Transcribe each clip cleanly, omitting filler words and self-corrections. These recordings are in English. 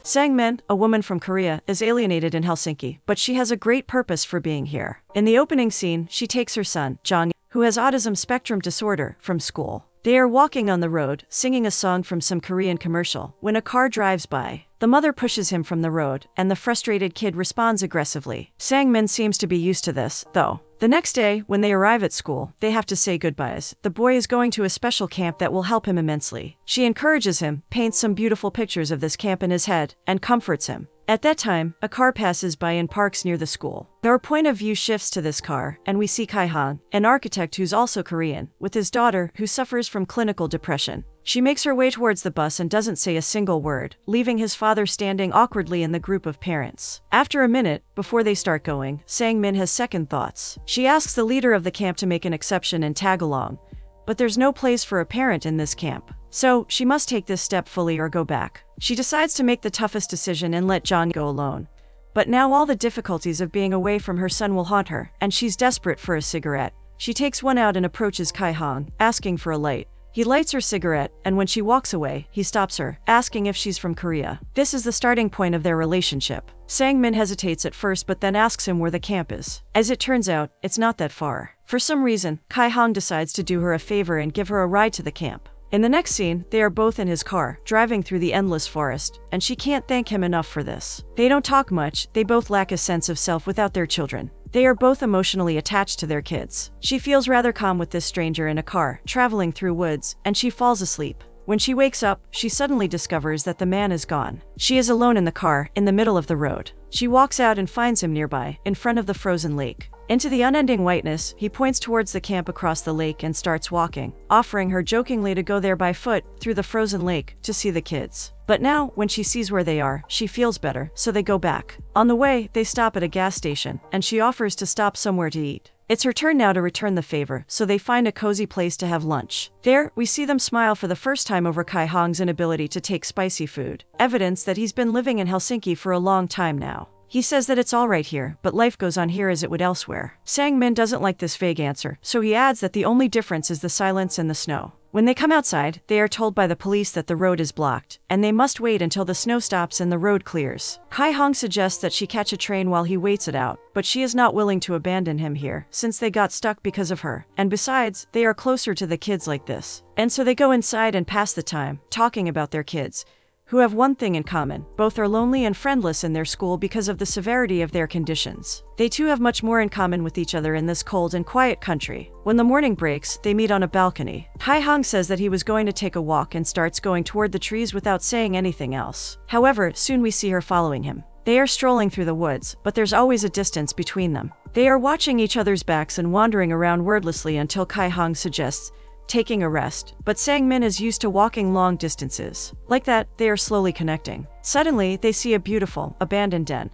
Sang-min, a woman from Korea, is alienated in Helsinki, but she has a great purpose for being here. In the opening scene, she takes her son, Jong, who has autism spectrum disorder, from school. They are walking on the road, singing a song from some Korean commercial, when a car drives by. The mother pushes him from the road, and the frustrated kid responds aggressively. Sang-min seems to be used to this, though. The next day, when they arrive at school, they have to say goodbyes. The boy is going to a special camp that will help him immensely. She encourages him, paints some beautiful pictures of this camp in his head, and comforts him. At that time, a car passes by and parks near the school. Our point of view shifts to this car, and we see Kai-hong, an architect who's also Korean, with his daughter who suffers from clinical depression. She makes her way towards the bus and doesn't say a single word, leaving his father standing awkwardly in the group of parents. After a minute, before they start going, Sang-min has second thoughts. She asks the leader of the camp to make an exception and tag along, but there's no place for a parent in this camp. So, she must take this step fully or go back. She decides to make the toughest decision and let John go alone. But now all the difficulties of being away from her son will haunt her, and she's desperate for a cigarette. She takes one out and approaches Kai-hong, asking for a light. He lights her cigarette, and when she walks away, he stops her, asking if she's from Korea. This is the starting point of their relationship. Sang-min hesitates at first but then asks him where the camp is. As it turns out, it's not that far. For some reason, Kai-hong decides to do her a favor and give her a ride to the camp. In the next scene, they are both in his car, driving through the endless forest, and she can't thank him enough for this. They don't talk much, they both lack a sense of self without their children. They are both emotionally attached to their kids. She feels rather calm with this stranger in a car, traveling through woods, and she falls asleep. When she wakes up, she suddenly discovers that the man is gone. She is alone in the car, in the middle of the road. She walks out and finds him nearby, in front of the frozen lake. Into the unending whiteness, he points towards the camp across the lake and starts walking, offering her jokingly to go there by foot, through the frozen lake, to see the kids. But now, when she sees where they are, she feels better, so they go back. On the way, they stop at a gas station, and she offers to stop somewhere to eat. It's her turn now to return the favor, so they find a cozy place to have lunch. There, we see them smile for the first time over Kai-hong's inability to take spicy food, evidence that he's been living in Helsinki for a long time now. He says that it's alright here, but life goes on here as it would elsewhere. Sang-min doesn't like this vague answer, so he adds that the only difference is the silence and the snow. When they come outside, they are told by the police that the road is blocked, and they must wait until the snow stops and the road clears. Kai-hong suggests that she catch a train while he waits it out, but she is not willing to abandon him here, since they got stuck because of her, and besides, they are closer to the kids like this. And so they go inside and pass the time, talking about their kids, who have one thing in common: both are lonely and friendless in their school because of the severity of their conditions. They too have much more in common with each other in this cold and quiet country. When the morning breaks, they meet on a balcony. Kai-hong says that he was going to take a walk and starts going toward the trees without saying anything else. However, soon we see her following him. They are strolling through the woods, but there's always a distance between them. They are watching each other's backs and wandering around wordlessly until Kai-hong suggests taking a rest, but Sang-min is used to walking long distances. Like that, they are slowly connecting. Suddenly, they see a beautiful, abandoned den,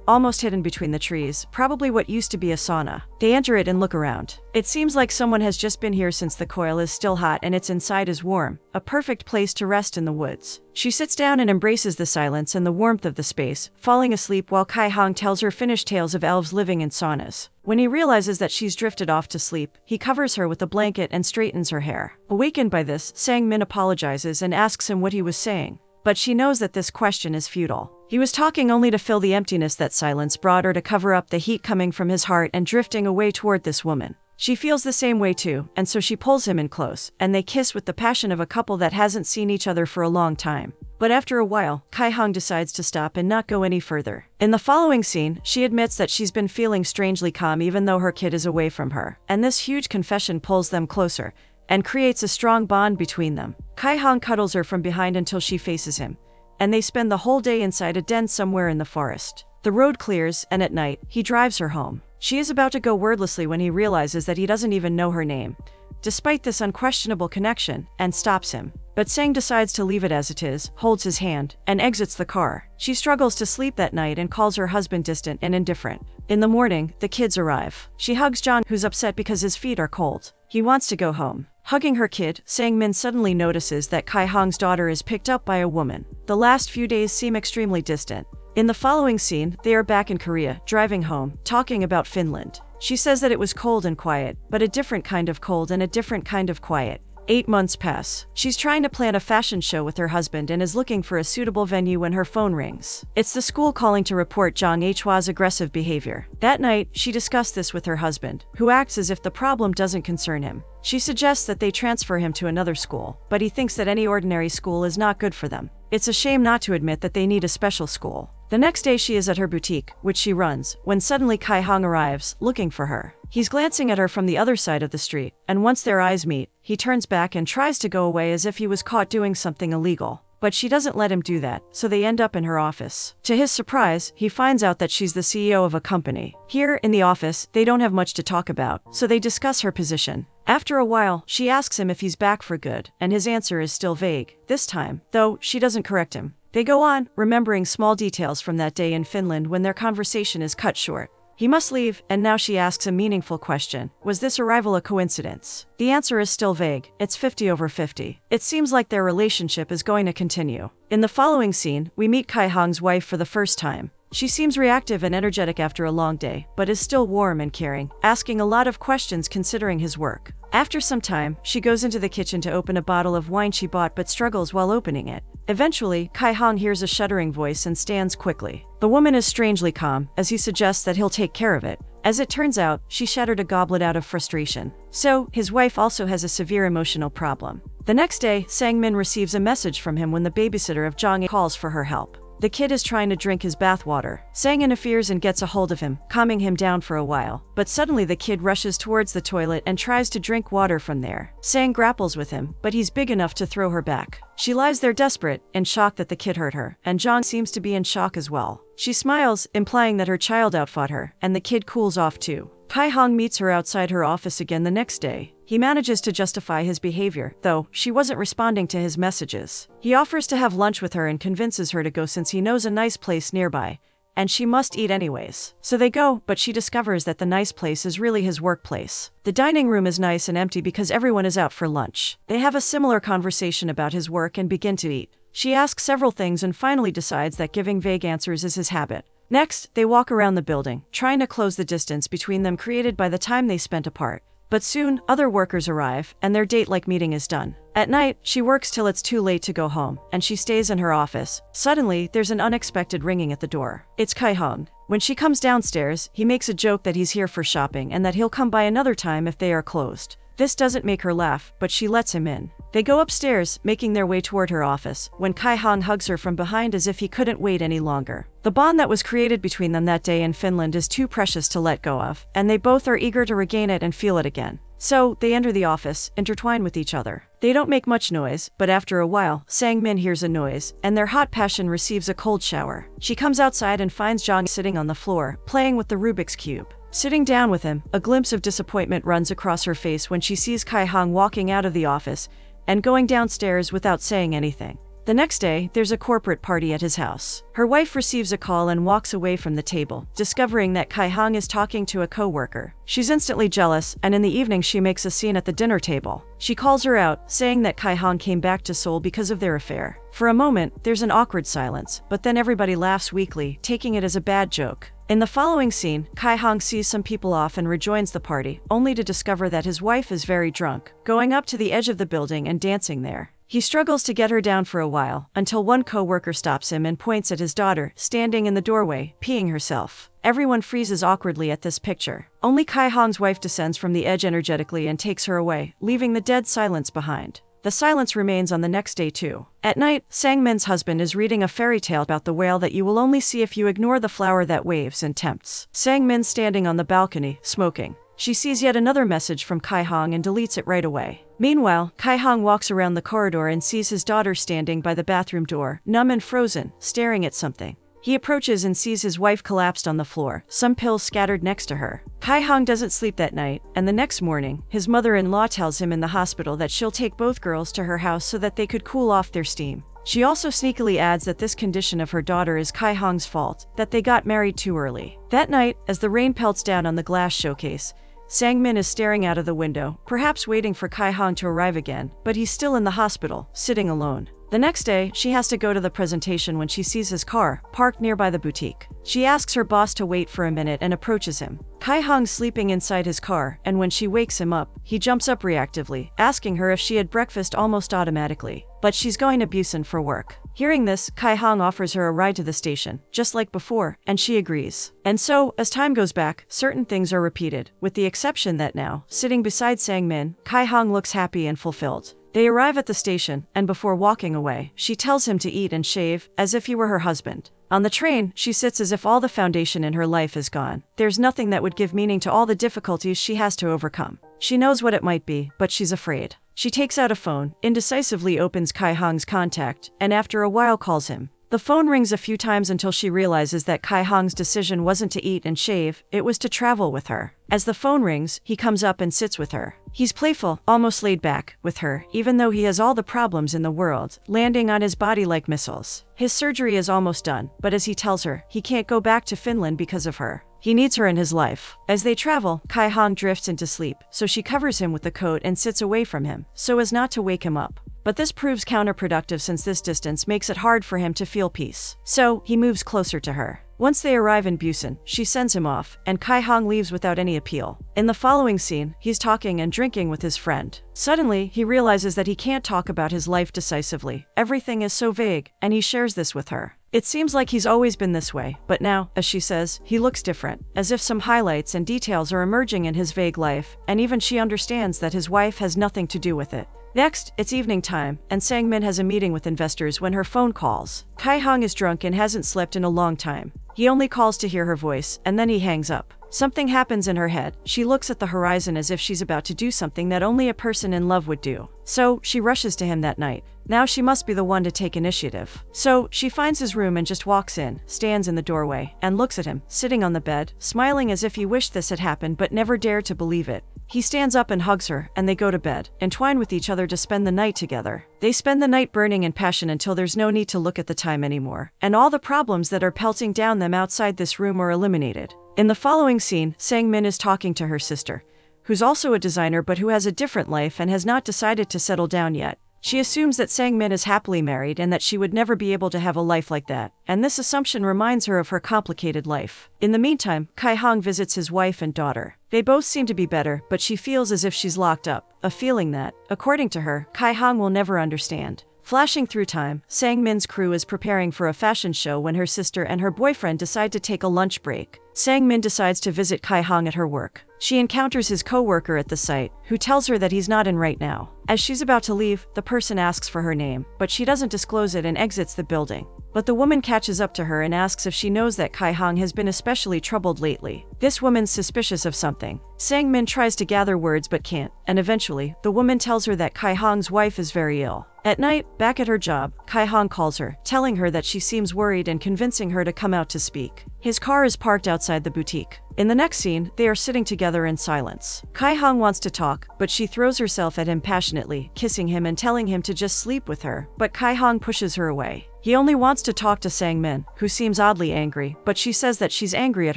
almost hidden between the trees, probably what used to be a sauna. They enter it and look around. It seems like someone has just been here since the coil is still hot and its inside is warm, a perfect place to rest in the woods. She sits down and embraces the silence and the warmth of the space, falling asleep while Kai-hong tells her Finnish tales of elves living in saunas. When he realizes that she's drifted off to sleep, he covers her with a blanket and straightens her hair. Awakened by this, Sang-min apologizes and asks him what he was saying. But she knows that this question is futile. He was talking only to fill the emptiness that silence brought, or to cover up the heat coming from his heart and drifting away toward this woman. She feels the same way too, and so she pulls him in close, and they kiss with the passion of a couple that hasn't seen each other for a long time. But after a while, Kai-hong decides to stop and not go any further. In the following scene, she admits that she's been feeling strangely calm even though her kid is away from her, and this huge confession pulls them closer and creates a strong bond between them. Kai-hong cuddles her from behind until she faces him, and they spend the whole day inside a den somewhere in the forest. The road clears, and at night, he drives her home. She is about to go wordlessly when he realizes that he doesn't even know her name, despite this unquestionable connection, and stops him. But Sang decides to leave it as it is, holds his hand, and exits the car. She struggles to sleep that night and calls her husband distant and indifferent. In the morning, the kids arrive. She hugs John, who's upset because his feet are cold. He wants to go home. Hugging her kid, Sang-min suddenly notices that Kai-hong's daughter is picked up by a woman. The last few days seem extremely distant. In the following scene, they are back in Korea, driving home, talking about Finland. She says that it was cold and quiet, but a different kind of cold and a different kind of quiet. 8 months pass. She's trying to plan a fashion show with her husband and is looking for a suitable venue when her phone rings. It's the school calling to report Jang Hwa's aggressive behavior. That night, she discussed this with her husband, who acts as if the problem doesn't concern him. She suggests that they transfer him to another school, but he thinks that any ordinary school is not good for them. It's a shame not to admit that they need a special school. The next day she is at her boutique, which she runs, when suddenly Kai-hong arrives, looking for her. He's glancing at her from the other side of the street, and once their eyes meet, he turns back and tries to go away as if he was caught doing something illegal. But she doesn't let him do that, so they end up in her office. To his surprise, he finds out that she's the CEO of a company. Here, in the office, they don't have much to talk about, so they discuss her position. After a while, she asks him if he's back for good, and his answer is still vague. This time, though, she doesn't correct him. They go on, remembering small details from that day in Finland when their conversation is cut short. He must leave, and now she asks a meaningful question. Was this arrival a coincidence? The answer is still vague. It's 50/50. It seems like their relationship is going to continue. In the following scene, we meet Kai-hong's wife for the first time. She seems reactive and energetic after a long day, but is still warm and caring, asking a lot of questions considering his work. After some time, she goes into the kitchen to open a bottle of wine she bought but struggles while opening it. Eventually, Kai-hong hears a shuddering voice and stands quickly. The woman is strangely calm, as he suggests that he'll take care of it. As it turns out, she shattered a goblet out of frustration. So, his wife also has a severe emotional problem. The next day, Sang-min receives a message from him when the babysitter of Jang calls for her help. The kid is trying to drink his bathwater. Sang interferes and gets a hold of him, calming him down for a while. But suddenly the kid rushes towards the toilet and tries to drink water from there. Sang grapples with him, but he's big enough to throw her back. She lies there desperate, in shock that the kid hurt her, and Jang seems to be in shock as well. She smiles, implying that her child outfought her, and the kid cools off too. Kai-hong meets her outside her office again the next day. He manages to justify his behavior, though she wasn't responding to his messages. He offers to have lunch with her and convinces her to go since he knows a nice place nearby, and she must eat anyways. So they go, but she discovers that the nice place is really his workplace. The dining room is nice and empty because everyone is out for lunch. They have a similar conversation about his work and begin to eat. She asks several things and finally decides that giving vague answers is his habit. Next, they walk around the building, trying to close the distance between them created by the time they spent apart. But soon, other workers arrive, and their date-like meeting is done. At night, she works till it's too late to go home, and she stays in her office. Suddenly, there's an unexpected ringing at the door. It's Kai-hong. When she comes downstairs, he makes a joke that he's here for shopping and that he'll come by another time if they are closed. This doesn't make her laugh, but she lets him in. They go upstairs, making their way toward her office, when Kai-hong hugs her from behind as if he couldn't wait any longer. The bond that was created between them that day in Finland is too precious to let go of, and they both are eager to regain it and feel it again. So, they enter the office, intertwined with each other. They don't make much noise, but after a while, Sang-min hears a noise, and their hot passion receives a cold shower. She comes outside and finds Jang sitting on the floor, playing with the Rubik's Cube. Sitting down with him, a glimpse of disappointment runs across her face when she sees Kai-hong walking out of the office and going downstairs without saying anything. The next day, there's a corporate party at his house. Her wife receives a call and walks away from the table, discovering that Kai-hong is talking to a co-worker. She's instantly jealous, and in the evening she makes a scene at the dinner table. She calls her out, saying that Kai-hong came back to Seoul because of their affair. For a moment, there's an awkward silence, but then everybody laughs weakly, taking it as a bad joke. In the following scene, Kai-hong sees some people off and rejoins the party, only to discover that his wife is very drunk, going up to the edge of the building and dancing there. He struggles to get her down for a while, until one co-worker stops him and points at his daughter, standing in the doorway, peeing herself. Everyone freezes awkwardly at this picture. Only Kai-hong's wife descends from the edge energetically and takes her away, leaving the dead silence behind. The silence remains on the next day too. At night, Sang-min's husband is reading a fairy tale about the whale that you will only see if you ignore the flower that waves and tempts. Sang-min standing on the balcony, smoking. She sees yet another message from Kai-hong and deletes it right away. Meanwhile, Kai-hong walks around the corridor and sees his daughter standing by the bathroom door, numb and frozen, staring at something. He approaches and sees his wife collapsed on the floor, some pills scattered next to her. Kai-hong doesn't sleep that night, and the next morning, his mother-in-law tells him in the hospital that she'll take both girls to her house so that they could cool off their steam. She also sneakily adds that this condition of her daughter is Kai-hong's fault, that they got married too early. That night, as the rain pelts down on the glass showcase, Sang-min is staring out of the window, perhaps waiting for Kai-hong to arrive again, but he's still in the hospital, sitting alone. The next day, she has to go to the presentation when she sees his car parked nearby the boutique. She asks her boss to wait for a minute and approaches him. Kai-hong's sleeping inside his car, and when she wakes him up, he jumps up reactively, asking her if she had breakfast almost automatically. But she's going to Busan for work. Hearing this, Kai-hong offers her a ride to the station, just like before, and she agrees. And so, as time goes back, certain things are repeated, with the exception that now, sitting beside Sang-min, Kai-hong looks happy and fulfilled. They arrive at the station, and before walking away, she tells him to eat and shave, as if he were her husband. On the train, she sits as if all the foundation in her life is gone. There's nothing that would give meaning to all the difficulties she has to overcome. She knows what it might be, but she's afraid. She takes out a phone, indecisively opens Kai-hong's contact, and after a while calls him. The phone rings a few times until she realizes that Kai-hong's decision wasn't to eat and shave, it was to travel with her. As the phone rings, he comes up and sits with her. He's playful, almost laid back, with her, even though he has all the problems in the world, landing on his body like missiles. His surgery is almost done, but as he tells her, he can't go back to Finland because of her. He needs her in his life. As they travel, Kai-hong drifts into sleep, so she covers him with the coat and sits away from him, so as not to wake him up. But this proves counterproductive since this distance makes it hard for him to feel peace. So, he moves closer to her. Once they arrive in Busan, she sends him off, and Kai-hong leaves without any appeal. In the following scene, he's talking and drinking with his friend. Suddenly, he realizes that he can't talk about his life decisively. Everything is so vague, and he shares this with her. It seems like he's always been this way, but now, as she says, he looks different, as if some highlights and details are emerging in his vague life, and even she understands that his wife has nothing to do with it. Next, it's evening time, and Sang-min has a meeting with investors when her phone calls. Kai-hong is drunk and hasn't slept in a long time. He only calls to hear her voice, and then he hangs up. Something happens in her head. She looks at the horizon as if she's about to do something that only a person in love would do. So, she rushes to him that night. Now she must be the one to take initiative. So, she finds his room and just walks in, stands in the doorway, and looks at him, sitting on the bed, smiling as if he wished this had happened but never dared to believe it. He stands up and hugs her, and they go to bed, entwine with each other to spend the night together. They spend the night burning in passion until there's no need to look at the time anymore, and all the problems that are pelting down them outside this room are eliminated. In the following scene, Sang-min is talking to her sister, who's also a designer but who has a different life and has not decided to settle down yet. She assumes that Sang-min is happily married and that she would never be able to have a life like that, and this assumption reminds her of her complicated life. In the meantime, Kai-hong visits his wife and daughter. They both seem to be better, but she feels as if she's locked up, a feeling that, according to her, Kai-hong will never understand. Flashing through time, Sang-min's crew is preparing for a fashion show when her sister and her boyfriend decide to take a lunch break. Sang-min decides to visit Kai-hong at her work. She encounters his co-worker at the site, who tells her that he's not in right now. As she's about to leave, the person asks for her name, but she doesn't disclose it and exits the building. But the woman catches up to her and asks if she knows that Kai-hong has been especially troubled lately. This woman's suspicious of something. Sang-min tries to gather words but can't, and eventually, the woman tells her that Kai-hong's wife is very ill. At night, back at her job, Kai-hong calls her, telling her that she seems worried and convincing her to come out to speak. His car is parked outside the boutique. In the next scene, they are sitting together in silence. Kai-hong wants to talk, but she throws herself at him passionately, kissing him and telling him to just sleep with her, but Kai-hong pushes her away. He only wants to talk to Sang-min, who seems oddly angry, but she says that she's angry at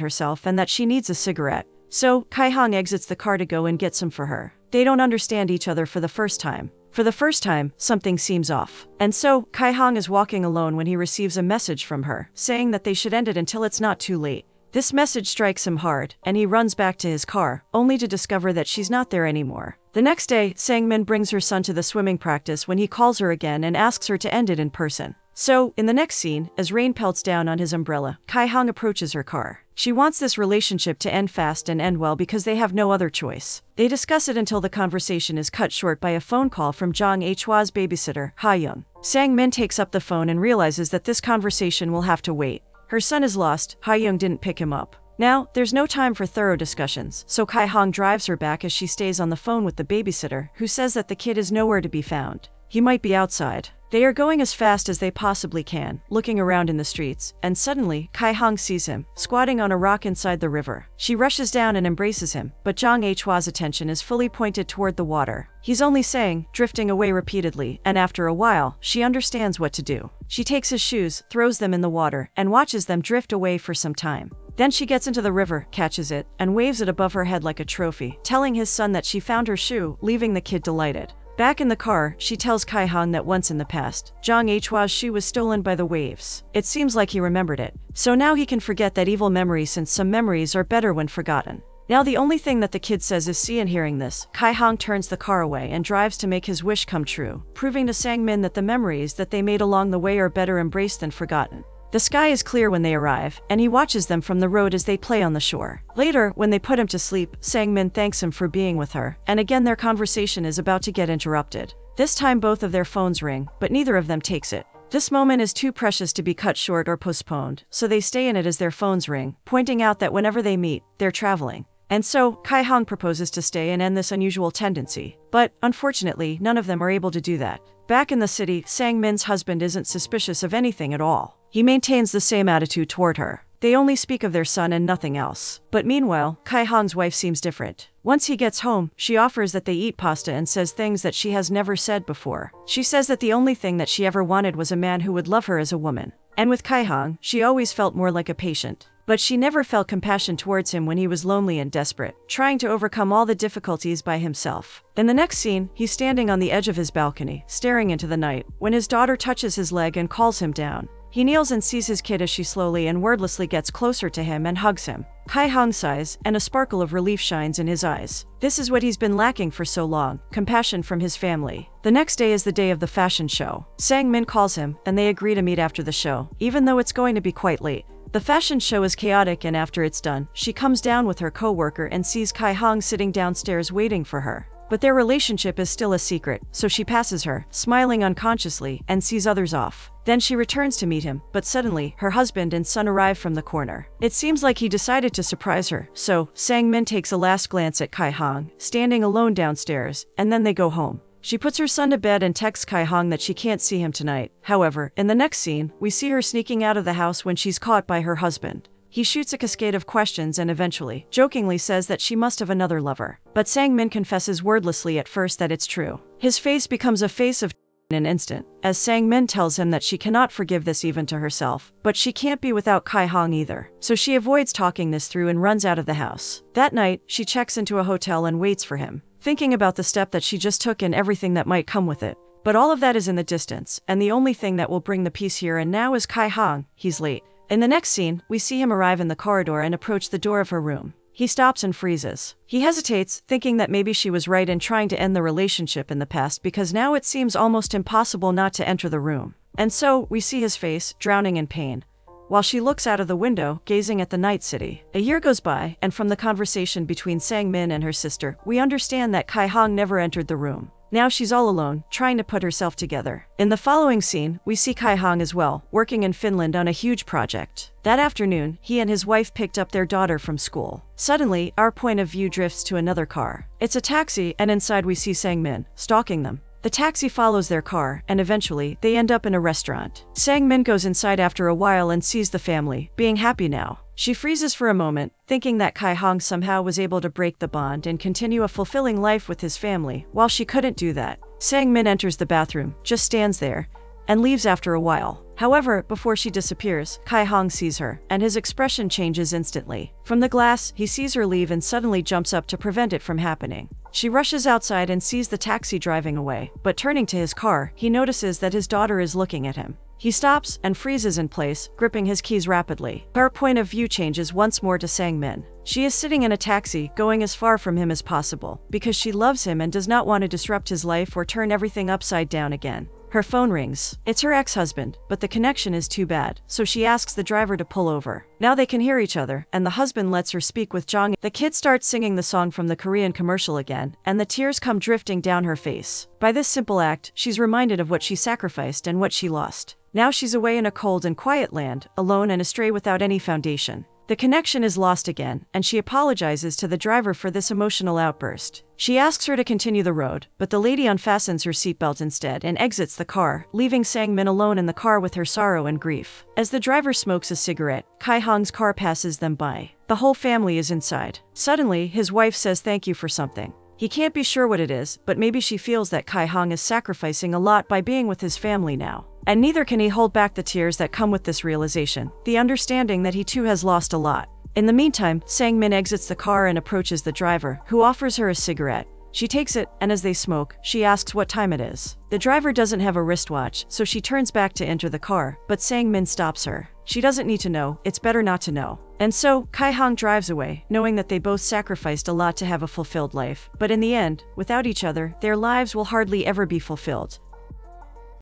herself and that she needs a cigarette. So, Kai-hong exits the car to go and get some for her. They don't understand each other for the first time. For the first time, something seems off. And so, Kai-hong is walking alone when he receives a message from her, saying that they should end it until it's not too late. This message strikes him hard, and he runs back to his car, only to discover that she's not there anymore. The next day, Sang-min brings her son to the swimming practice when he calls her again and asks her to end it in person. So, in the next scene, as rain pelts down on his umbrella, Kai-hong approaches her car. She wants this relationship to end fast and end well because they have no other choice. They discuss it until the conversation is cut short by a phone call from Jang Ha-hwa's babysitter, Ha-young. Sang-min takes up the phone and realizes that this conversation will have to wait. Her son is lost, Ha-young didn't pick him up. Now, there's no time for thorough discussions, so Kai-hong drives her back as she stays on the phone with the babysitter, who says that the kid is nowhere to be found. He might be outside. They are going as fast as they possibly can, looking around in the streets, and suddenly, Kai-hong sees him, squatting on a rock inside the river. She rushes down and embraces him, but Jang Ha-hwa's attention is fully pointed toward the water. He's only saying, drifting away repeatedly, and after a while, she understands what to do. She takes his shoes, throws them in the water, and watches them drift away for some time. Then she gets into the river, catches it, and waves it above her head like a trophy, telling his son that she found her shoe, leaving the kid delighted. Back in the car, she tells Kai Hong that once in the past, Zhang Hua's shoe was stolen by the waves. It seems like he remembered it. So now he can forget that evil memory, since some memories are better when forgotten. Now the only thing that the kid says is see, and hearing this, Kai Hong turns the car away and drives to make his wish come true, proving to Sang-min that the memories that they made along the way are better embraced than forgotten. The sky is clear when they arrive, and he watches them from the road as they play on the shore. Later, when they put him to sleep, Sang-min thanks him for being with her, and again their conversation is about to get interrupted. This time both of their phones ring, but neither of them takes it. This moment is too precious to be cut short or postponed, so they stay in it as their phones ring, pointing out that whenever they meet, they're traveling. And so, Kai Hong proposes to stay and end this unusual tendency. But, unfortunately, none of them are able to do that. Back in the city, Sang-min's husband isn't suspicious of anything at all. He maintains the same attitude toward her. They only speak of their son and nothing else. But meanwhile, Kai Hong's wife seems different. Once he gets home, she offers that they eat pasta and says things that she has never said before. She says that the only thing that she ever wanted was a man who would love her as a woman. And with Kai Hong, she always felt more like a patient. But she never felt compassion towards him when he was lonely and desperate, trying to overcome all the difficulties by himself. In the next scene, he's standing on the edge of his balcony, staring into the night, when his daughter touches his leg and calls him down. He kneels and sees his kid as she slowly and wordlessly gets closer to him and hugs him. Kai Hong sighs, and a sparkle of relief shines in his eyes. This is what he's been lacking for so long, compassion from his family. The next day is the day of the fashion show. Sang-min calls him, and they agree to meet after the show, even though it's going to be quite late. The fashion show is chaotic, and after it's done, she comes down with her co-worker and sees Kai Hong sitting downstairs waiting for her. But their relationship is still a secret, so she passes her, smiling unconsciously, and sees others off. Then she returns to meet him, but suddenly, her husband and son arrive from the corner. It seems like he decided to surprise her, so Sang-min takes a last glance at Kai Hong, standing alone downstairs, and then they go home. She puts her son to bed and texts Kai Hong that she can't see him tonight. However, in the next scene, we see her sneaking out of the house when she's caught by her husband. He shoots a cascade of questions and eventually, jokingly says that she must have another lover. But Sang-min confesses wordlessly at first that it's true. His face becomes a face of in an instant, as Sang-min tells him that she cannot forgive this even to herself, but she can't be without Kai Hong either. So she avoids talking this through and runs out of the house. That night, she checks into a hotel and waits for him, thinking about the step that she just took and everything that might come with it. But all of that is in the distance, and the only thing that will bring the peace here and now is Kai Hong. He's late. In the next scene, we see him arrive in the corridor and approach the door of her room. He stops and freezes. He hesitates, thinking that maybe she was right in trying to end the relationship in the past because now it seems almost impossible not to enter the room. And so, we see his face, drowning in pain, while she looks out of the window, gazing at the night city. A year goes by, and from the conversation between Sang-min and her sister, we understand that Kai Hong never entered the room. Now she's all alone, trying to put herself together. In the following scene, we see Kai Hong as well, working in Finland on a huge project. That afternoon, he and his wife picked up their daughter from school. Suddenly, our point of view drifts to another car. It's a taxi, and inside we see Sang-min, stalking them. The taxi follows their car, and eventually, they end up in a restaurant. Sang-min goes inside after a while and sees the family, being happy now. She freezes for a moment, thinking that Kai Hong somehow was able to break the bond and continue a fulfilling life with his family, while she couldn't do that. Sang-min enters the bathroom, just stands there, and leaves after a while. However, before she disappears, Kai Hong sees her, and his expression changes instantly. From the glass, he sees her leave and suddenly jumps up to prevent it from happening. She rushes outside and sees the taxi driving away, but turning to his car, he notices that his daughter is looking at him. He stops and freezes in place, gripping his keys rapidly. Her point of view changes once more to Sang-min. She is sitting in a taxi, going as far from him as possible, because she loves him and does not want to disrupt his life or turn everything upside down again. Her phone rings. It's her ex-husband, but the connection is too bad, so she asks the driver to pull over. Now they can hear each other, and the husband lets her speak with Jong. The kid starts singing the song from the Korean commercial again, and the tears come drifting down her face. By this simple act, she's reminded of what she sacrificed and what she lost. Now she's away in a cold and quiet land, alone and astray without any foundation. The connection is lost again, and she apologizes to the driver for this emotional outburst. She asks her to continue the road, but the lady unfastens her seatbelt instead and exits the car, leaving Sang-min alone in the car with her sorrow and grief. As the driver smokes a cigarette, Kai Hong's car passes them by. The whole family is inside. Suddenly, his wife says thank you for something. He can't be sure what it is, but maybe she feels that Kai Hong is sacrificing a lot by being with his family now. And neither can he hold back the tears that come with this realization, the understanding that he too has lost a lot. In the meantime, Sang-min exits the car and approaches the driver, who offers her a cigarette. She takes it, and as they smoke, she asks what time it is. The driver doesn't have a wristwatch, so she turns back to enter the car, but Sang-min stops her. She doesn't need to know, it's better not to know. And so, Kai-hong drives away, knowing that they both sacrificed a lot to have a fulfilled life. But in the end, without each other, their lives will hardly ever be fulfilled.